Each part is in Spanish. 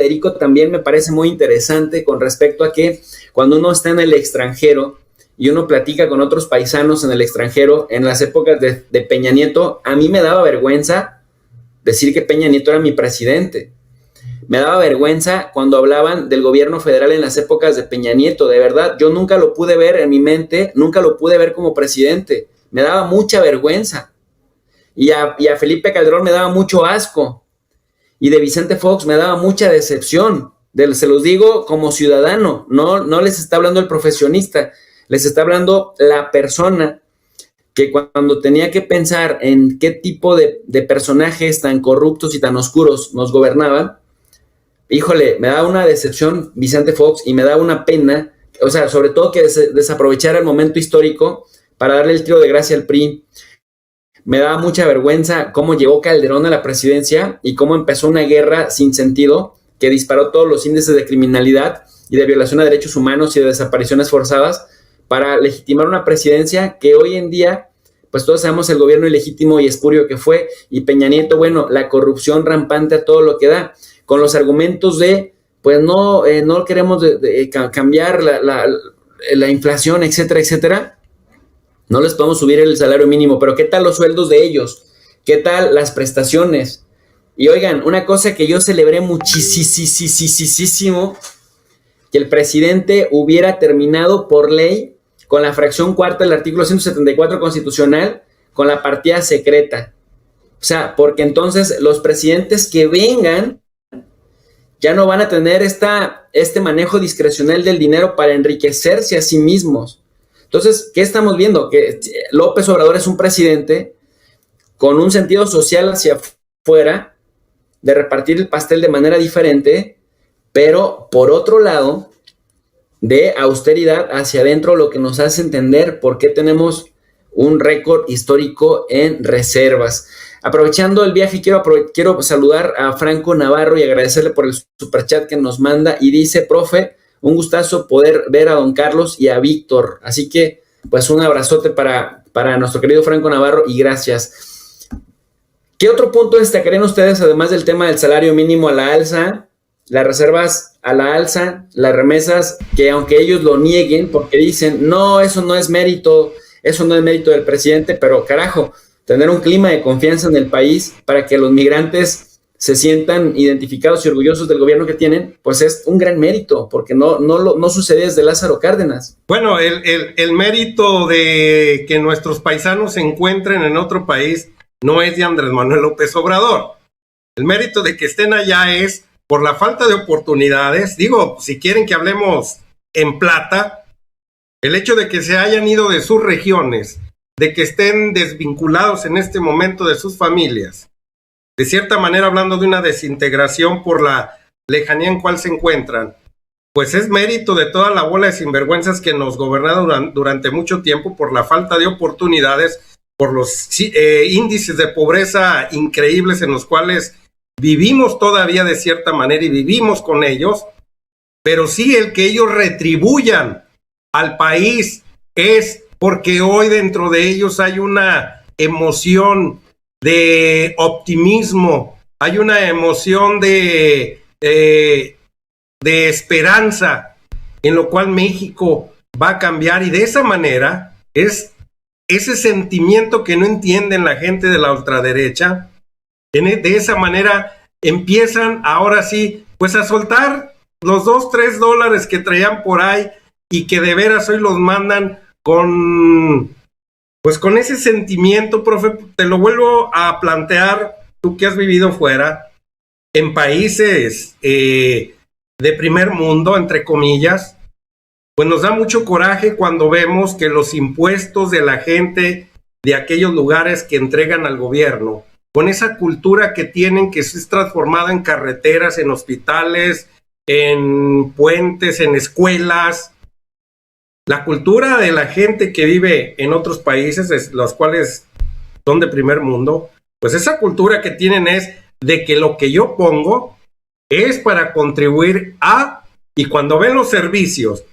Federico, también me parece muy interesante con respecto a que cuando uno está en el extranjero y uno platica con otros paisanos en el extranjero, en las épocas de Peña Nieto, a mí me daba vergüenza decir que Peña Nieto era mi presidente. Me daba vergüenza cuando hablaban del gobierno federal en las épocas de Peña Nieto. De verdad, yo nunca lo pude ver en mi mente, nunca lo pude ver como presidente. Me daba mucha vergüenza. Y a Felipe Calderón me daba mucho asco. Y de Vicente Fox me daba mucha decepción. Se los digo como ciudadano, no les está hablando el profesionista, les está hablando la persona que cuando tenía que pensar en qué tipo de personajes tan corruptos y tan oscuros nos gobernaban, híjole, me da una decepción Vicente Fox y me da una pena, o sea, sobre todo que desaprovechara el momento histórico para darle el tiro de gracia al PRI. Me daba mucha vergüenza cómo llegó Calderón a la presidencia y cómo empezó una guerra sin sentido que disparó todos los índices de criminalidad y de violación a derechos humanos y de desapariciones forzadas para legitimar una presidencia que hoy en día, pues todos sabemos el gobierno ilegítimo y espurio que fue, y Peña Nieto, bueno, la corrupción rampante a todo lo que da, con los argumentos de, pues no queremos cambiar la inflación, etcétera, etcétera. No les podemos subir el salario mínimo, pero ¿qué tal los sueldos de ellos? ¿Qué tal las prestaciones? Y oigan, una cosa que yo celebré muchísimo, que el presidente hubiera terminado por ley con la fracción cuarta del artículo 174 constitucional, con la partida secreta. O sea, porque entonces los presidentes que vengan ya no van a tener este manejo discrecional del dinero para enriquecerse a sí mismos. Entonces, ¿qué estamos viendo? Que López Obrador es un presidente con un sentido social hacia afuera, de repartir el pastel de manera diferente, pero por otro lado, de austeridad hacia adentro, lo que nos hace entender por qué tenemos un récord histórico en reservas. Aprovechando el viaje, quiero saludar a Franco Navarro y agradecerle por el superchat que nos manda, y dice: profe, un gustazo poder ver a don Carlos y a Víctor. Así que, pues, un abrazote para nuestro querido Franco Navarro y gracias. ¿Qué otro punto destacarían ustedes, además del tema del salario mínimo a la alza, las reservas a la alza, las remesas, que aunque ellos lo nieguen porque dicen, no, eso no es mérito del presidente, pero carajo, tener un clima de confianza en el país para que los migrantes se sientan identificados y orgullosos del gobierno que tienen, pues es un gran mérito, porque no sucede desde Lázaro Cárdenas. Bueno, el mérito de que nuestros paisanos se encuentren en otro país no es de Andrés Manuel López Obrador. El mérito de que estén allá es por la falta de oportunidades. Digo, si quieren que hablemos en plata, el hecho de que se hayan ido de sus regiones, de que estén desvinculados en este momento de sus familias, de cierta manera hablando de una desintegración por la lejanía en cual se encuentran, pues es mérito de toda la bola de sinvergüenzas que nos gobernaron durante mucho tiempo por la falta de oportunidades, por los índices de pobreza increíbles en los cuales vivimos todavía de cierta manera y vivimos con ellos, pero sí el que ellos retribuyan al país es porque hoy dentro de ellos hay una emoción de optimismo, hay una emoción de esperanza, en lo cual México va a cambiar, y de esa manera es ese sentimiento que no entienden la gente de la ultraderecha. De esa manera empiezan ahora sí pues a soltar los $2-3 que traían por ahí y que de veras hoy los mandan con ese sentimiento. Profe, te lo vuelvo a plantear, tú que has vivido fuera, en países de primer mundo, entre comillas, pues nos da mucho coraje cuando vemos que los impuestos de la gente de aquellos lugares que entregan al gobierno, con esa cultura que tienen, que es transformada en carreteras, en hospitales, en puentes, en escuelas, la cultura de la gente que vive en otros países, los cuales son de primer mundo, pues esa cultura que tienen es de que lo que yo pongo es para contribuir a, y cuando ven los servicios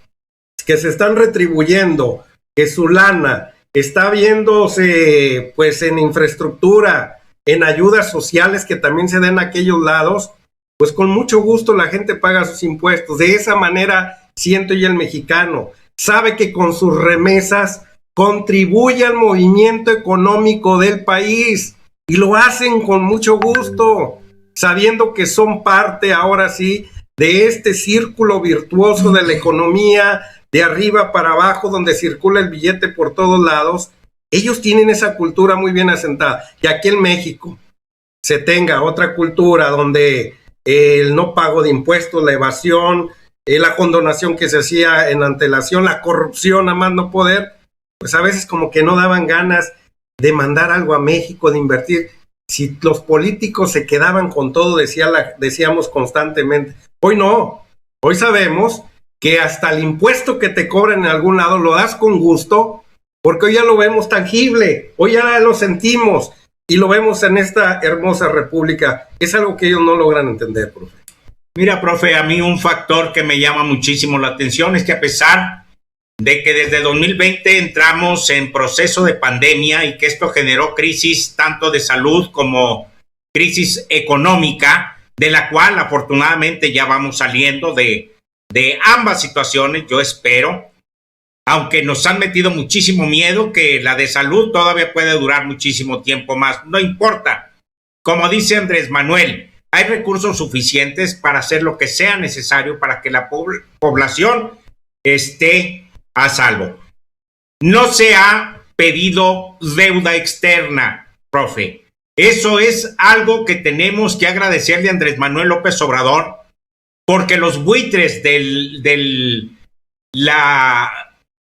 que se están retribuyendo, que su lana está viéndose pues en infraestructura, en ayudas sociales que también se den a aquellos lados, pues con mucho gusto la gente paga sus impuestos. De esa manera siento yo el mexicano. Sabe que con sus remesas contribuye al movimiento económico del país y lo hacen con mucho gusto, sabiendo que son parte ahora sí de este círculo virtuoso de la economía, de arriba para abajo, donde circula el billete por todos lados. Ellos tienen esa cultura muy bien asentada. Y aquí en México se tenga otra cultura donde el no pago de impuestos, la evasión, la condonación que se hacía en antelación, la corrupción a más no poder, pues a veces como que no daban ganas de mandar algo a México, de invertir. Si los políticos se quedaban con todo, decíamos constantemente. Hoy no, hoy sabemos que hasta el impuesto que te cobran en algún lado lo das con gusto, porque hoy ya lo vemos tangible, hoy ya lo sentimos y lo vemos en esta hermosa república. Es algo que ellos no logran entender, profe. Mira, profe, a mí un factor que me llama muchísimo la atención es que a pesar de que desde 2020 entramos en proceso de pandemia y que esto generó crisis tanto de salud como crisis económica, de la cual afortunadamente ya vamos saliendo de ambas situaciones, yo espero, aunque nos han metido muchísimo miedo, que la de salud todavía puede durar muchísimo tiempo más, no importa. Como dice Andrés Manuel, hay recursos suficientes para hacer lo que sea necesario para que la población esté a salvo. No se ha pedido deuda externa, profe. Eso es algo que tenemos que agradecerle a Andrés Manuel López Obrador, porque los buitres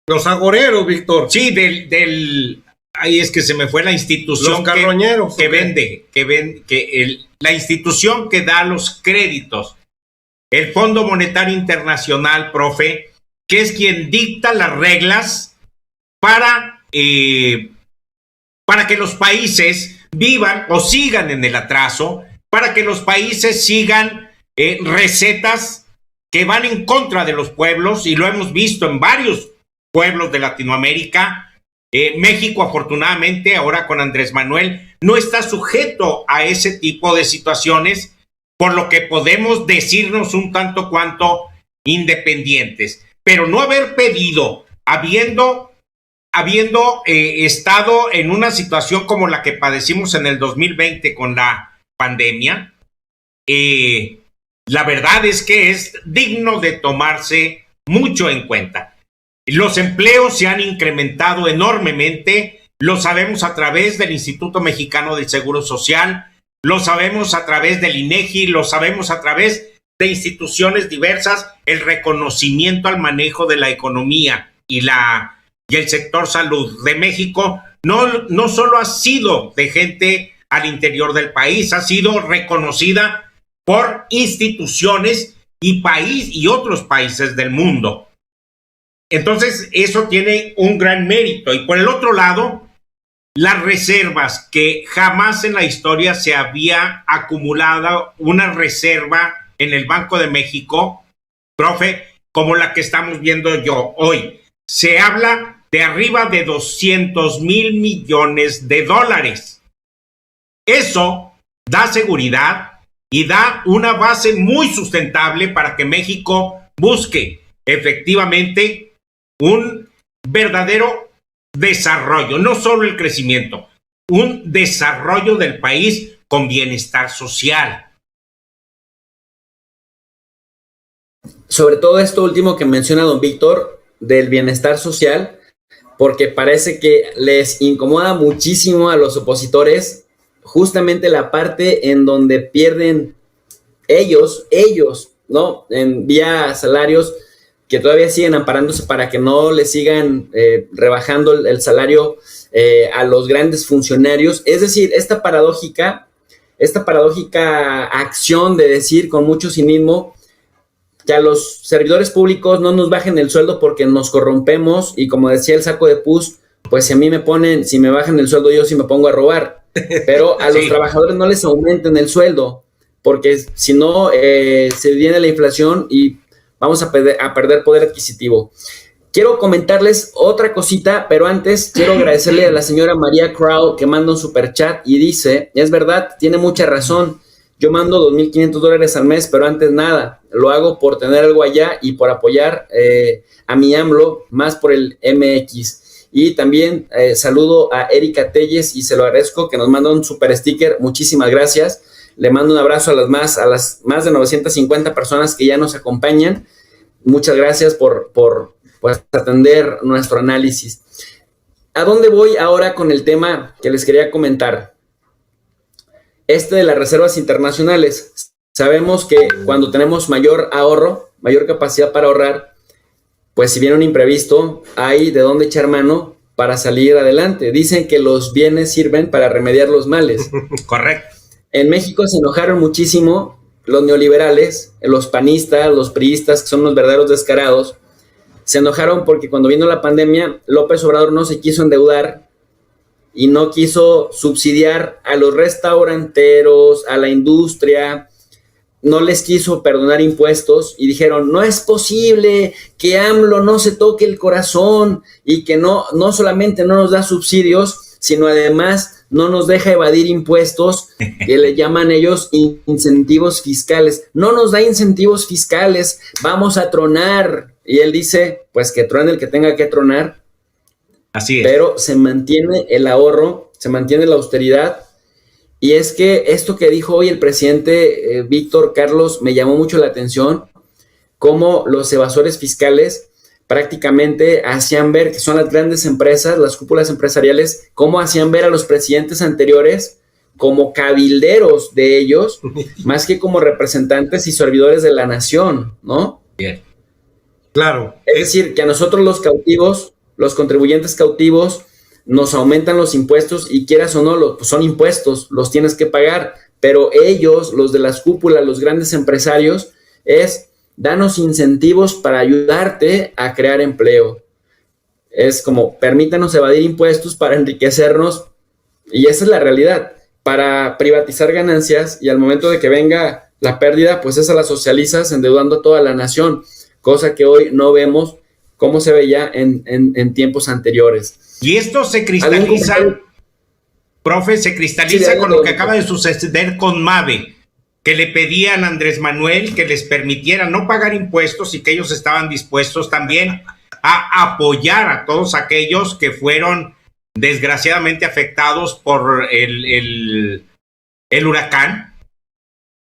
los agoreros, Víctor. Sí, ahí es que se me fue la institución. Los carroñeros. La institución que da los créditos, el Fondo Monetario Internacional, profe, que es quien dicta las reglas para que los países vivan o sigan en el atraso, para que los países sigan recetas que van en contra de los pueblos, y lo hemos visto en varios pueblos de Latinoamérica. México, afortunadamente, ahora con Andrés Manuel, no está sujeto a ese tipo de situaciones, por lo que podemos decirnos un tanto cuanto independientes. Pero no haber pedido, habiendo estado en una situación como la que padecimos en el 2020 con la pandemia, la verdad es que es digno de tomarse mucho en cuenta. Los empleos se han incrementado enormemente, lo sabemos a través del Instituto Mexicano del Seguro Social, lo sabemos a través del INEGI, lo sabemos a través de instituciones diversas, el reconocimiento al manejo de la economía y el sector salud de México no solo ha sido de gente al interior del país, ha sido reconocida por instituciones y otros países del mundo. Entonces, eso tiene un gran mérito. Y por el otro lado, las reservas, que jamás en la historia se había acumulado una reserva en el Banco de México, profe, como la que estamos viendo hoy. Se habla de arriba de 200,000 millones de dólares. Eso da seguridad y da una base muy sustentable para que México busque efectivamente un verdadero desarrollo, no solo el crecimiento, un desarrollo del país con bienestar social. Sobre todo esto último que menciona don Víctor, del bienestar social, porque parece que les incomoda muchísimo a los opositores justamente la parte en donde pierden ellos, ¿no? En vía salarios, que todavía siguen amparándose para que no le sigan rebajando el salario a los grandes funcionarios. Es decir, esta paradójica acción de decir con mucho cinismo que a los servidores públicos no nos bajen el sueldo porque nos corrompemos, y como decía el saco de pus, pues si me bajan el sueldo yo sí me pongo a robar, pero a los trabajadores no les aumenten el sueldo, porque si no se viene la inflación y vamos a perder poder adquisitivo. Quiero comentarles otra cosita, pero antes quiero agradecerle a la señora María Crow, que manda un superchat y dice, es verdad, tiene mucha razón, yo mando $2,500 al mes, pero antes nada, lo hago por tener algo allá y por apoyar a mi AMLO, más por el MX. Y también saludo a Erika Telles y se lo agradezco que nos manda un super sticker, muchísimas gracias. Le mando un abrazo a las más de 950 personas que ya nos acompañan. Muchas gracias por pues, atender nuestro análisis. ¿A dónde voy ahora con el tema que les quería comentar? De las reservas internacionales. Sabemos que cuando tenemos mayor ahorro, mayor capacidad para ahorrar, pues si viene un imprevisto, hay de dónde echar mano para salir adelante. Dicen que los bienes sirven para remediar los males. Correcto. En México se enojaron muchísimo los neoliberales, los panistas, los priistas, que son los verdaderos descarados. Se enojaron porque cuando vino la pandemia, López Obrador no se quiso endeudar y no quiso subsidiar a los restauranteros, a la industria, no les quiso perdonar impuestos y dijeron, no es posible que AMLO no se toque el corazón y que no solamente no nos da subsidios, sino además no nos deja evadir impuestos, que le llaman ellos incentivos fiscales. No nos da incentivos fiscales, vamos a tronar. Y él dice, pues que truene el que tenga que tronar. Así es. Pero se mantiene el ahorro, se mantiene la austeridad. Y es que esto que dijo hoy el presidente Víctor Carlos me llamó mucho la atención, cómo los evasores fiscales prácticamente hacían ver, que son las grandes empresas, las cúpulas empresariales, cómo hacían ver a los presidentes anteriores como cabilderos de ellos, más que como representantes y servidores de la nación, ¿no? Bien. Claro. Es decir, que a nosotros los cautivos, los contribuyentes cautivos, nos aumentan los impuestos y quieras o no, pues son impuestos, los tienes que pagar, pero ellos, los de las cúpulas, los grandes empresarios, danos incentivos para ayudarte a crear empleo. Es como, permítanos evadir impuestos para enriquecernos, y esa es la realidad, para privatizar ganancias, y al momento de que venga la pérdida, pues esa la socializas endeudando a toda la nación, cosa que hoy no vemos como se veía en tiempos anteriores. Y esto se cristaliza, profe, se cristaliza sí, con lo que acaba de suceder con MAVE, que le pedían a Andrés Manuel que les permitiera no pagar impuestos y que ellos estaban dispuestos también a apoyar a todos aquellos que fueron desgraciadamente afectados por el huracán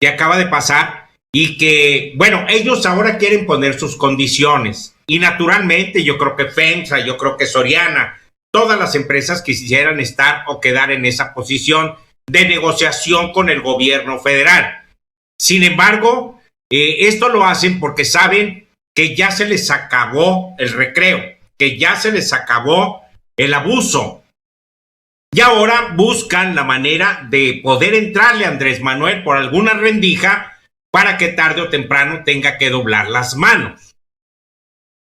que acaba de pasar y que, bueno, ellos ahora quieren poner sus condiciones y naturalmente yo creo que FEMSA, yo creo que Soriana, todas las empresas quisieran estar o quedar en esa posición de negociación con el gobierno federal. Sin embargo, esto lo hacen porque saben que ya se les acabó el recreo, que ya se les acabó el abuso. Y ahora buscan la manera de poder entrarle a Andrés Manuel por alguna rendija para que tarde o temprano tenga que doblar las manos.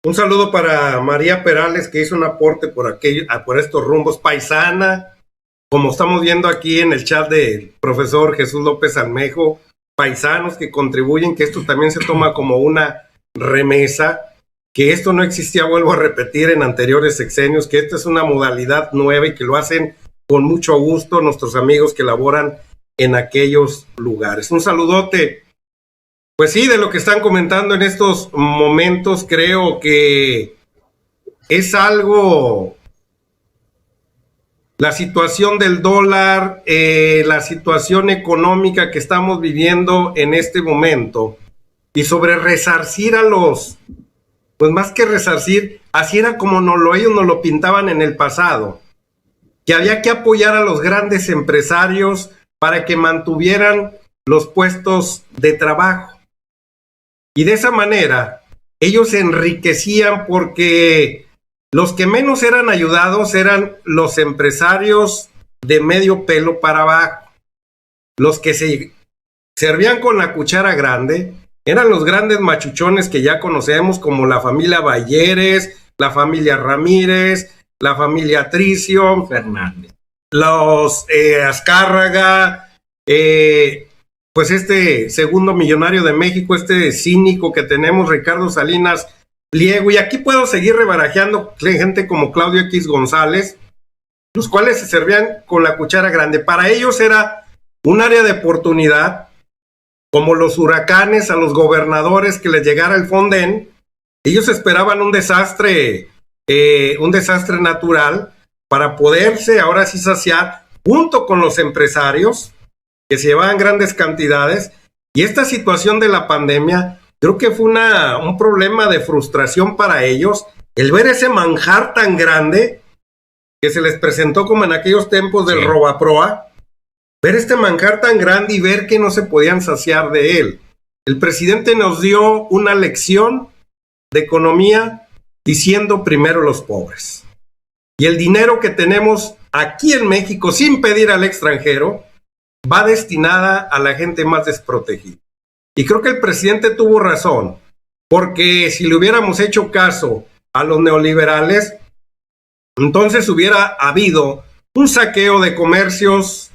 Un saludo para María Perales, que hizo un aporte por estos rumbos, paisana, como estamos viendo aquí en el chat del profesor Jesús López Almejo, paisanos que contribuyen, que esto también se toma como una remesa, que esto no existía, vuelvo a repetir, en anteriores sexenios, que esta es una modalidad nueva y que lo hacen con mucho gusto nuestros amigos que laboran en aquellos lugares. Un saludote. Pues sí, de lo que están comentando en estos momentos, creo que es algo, la situación del dólar, la situación económica que estamos viviendo en este momento, y sobre resarcir a los, pues más que resarcir, así era como ellos nos lo pintaban en el pasado, que había que apoyar a los grandes empresarios para que mantuvieran los puestos de trabajo. Y de esa manera, ellos se enriquecían porque los que menos eran ayudados eran los empresarios de medio pelo para abajo. Los que se servían con la cuchara grande eran los grandes machuchones que ya conocemos, como la familia Balleres, la familia Ramírez, la familia Tricio, Fernández, los Azcárraga, pues este segundo millonario de México, este cínico que tenemos, Ricardo Salinas Pliego, y aquí puedo seguir rebarajeando gente como Claudio X González, los cuales se servían con la cuchara grande. Para ellos era un área de oportunidad como los huracanes a los gobernadores que les llegara el Fonden. Ellos esperaban un desastre natural para poderse ahora sí saciar junto con los empresarios que se llevaban grandes cantidades. Y esta situación de la pandemia creo que fue un problema de frustración para ellos, el ver ese manjar tan grande que se les presentó como en aquellos tiempos del Robaproa, ver este manjar tan grande y ver que no se podían saciar de él. El presidente nos dio una lección de economía diciendo primero los pobres. Y el dinero que tenemos aquí en México, sin pedir al extranjero, va destinada a la gente más desprotegida. Y creo que el presidente tuvo razón, porque si le hubiéramos hecho caso a los neoliberales, entonces hubiera habido un saqueo de comercios,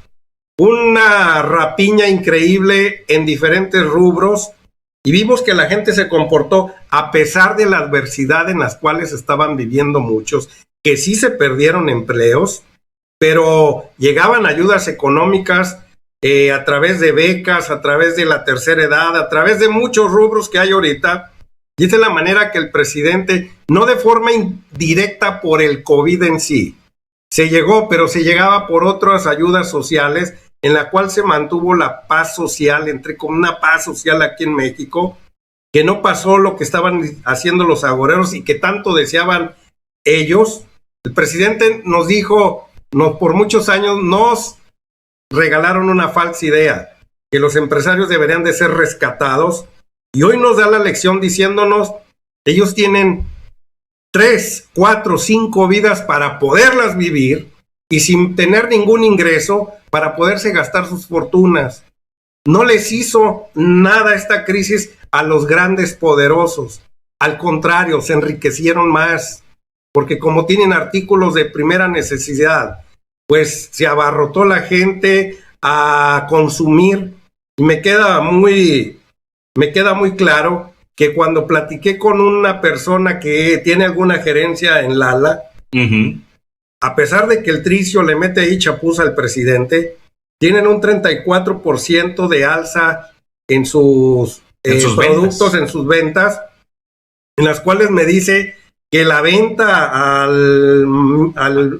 una rapiña increíble en diferentes rubros, y vimos que la gente se comportó a pesar de la adversidad en las cuales estaban viviendo muchos, que sí se perdieron empleos, pero llegaban ayudas económicas a través de becas, a través de la tercera edad, a través de muchos rubros que hay ahorita. Y esa es la manera que el presidente, no de forma indirecta por el COVID en sí, se llegó, pero se llegaba por otras ayudas sociales en la cual se mantuvo la paz social, entré con una paz social aquí en México, que no pasó lo que estaban haciendo los agoreros y que tanto deseaban ellos. El presidente nos dijo, por muchos años nos regalaron una falsa idea, que los empresarios deberían de ser rescatados, y hoy nos da la lección diciéndonos, ellos tienen 3, 4, 5 vidas para poderlas vivir y sin tener ningún ingreso para poderse gastar sus fortunas. No les hizo nada esta crisis a los grandes poderosos. Al contrario, se enriquecieron más, porque como tienen artículos de primera necesidad, pues se abarrotó la gente a consumir. Y me queda muy claro que cuando platiqué con una persona que tiene alguna gerencia en Lala, a pesar de que el Tricio le mete ahí chapuza al presidente, tienen un 34% de alza en sus productos, en sus ventas, en las cuales me dice que la venta al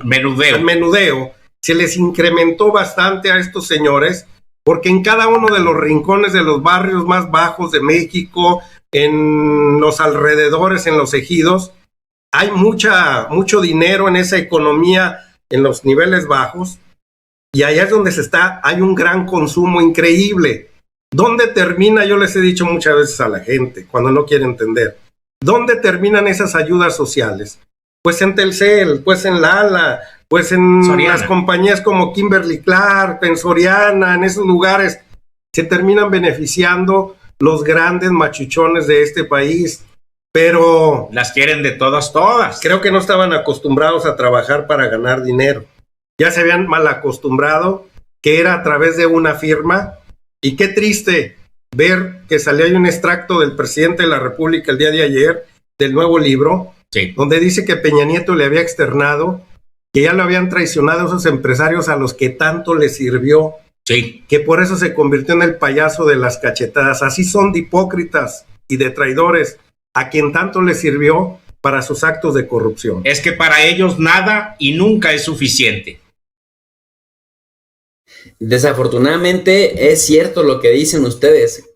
menudeo se les incrementó bastante a estos señores, porque en cada uno de los rincones de los barrios más bajos de México, en los alrededores, en los ejidos, hay mucho dinero en esa economía en los niveles bajos, y allá es donde hay un gran consumo increíble. ¿Dónde termina? Yo les he dicho muchas veces a la gente, cuando no quiere entender, ¿dónde terminan esas ayudas sociales? Pues en Telcel, pues en Lala, pues en Soriana. Las compañías como Kimberly Clark, en Soriana, en esos lugares, se terminan beneficiando los grandes machuchones de este país, pero las quieren de todas. Creo que no estaban acostumbrados a trabajar para ganar dinero. Ya se habían mal acostumbrado, que era a través de una firma, y qué triste ver que salió ahí un extracto del presidente de la República el día de ayer, del nuevo libro, donde dice que Peña Nieto le había externado que ya lo habían traicionado esos empresarios a los que tanto les sirvió, que por eso se convirtió en el payaso de las cachetadas. Así son de hipócritas y de traidores a quien tanto les sirvió para sus actos de corrupción. Es que para ellos nada y nunca es suficiente. Desafortunadamente es cierto lo que dicen ustedes.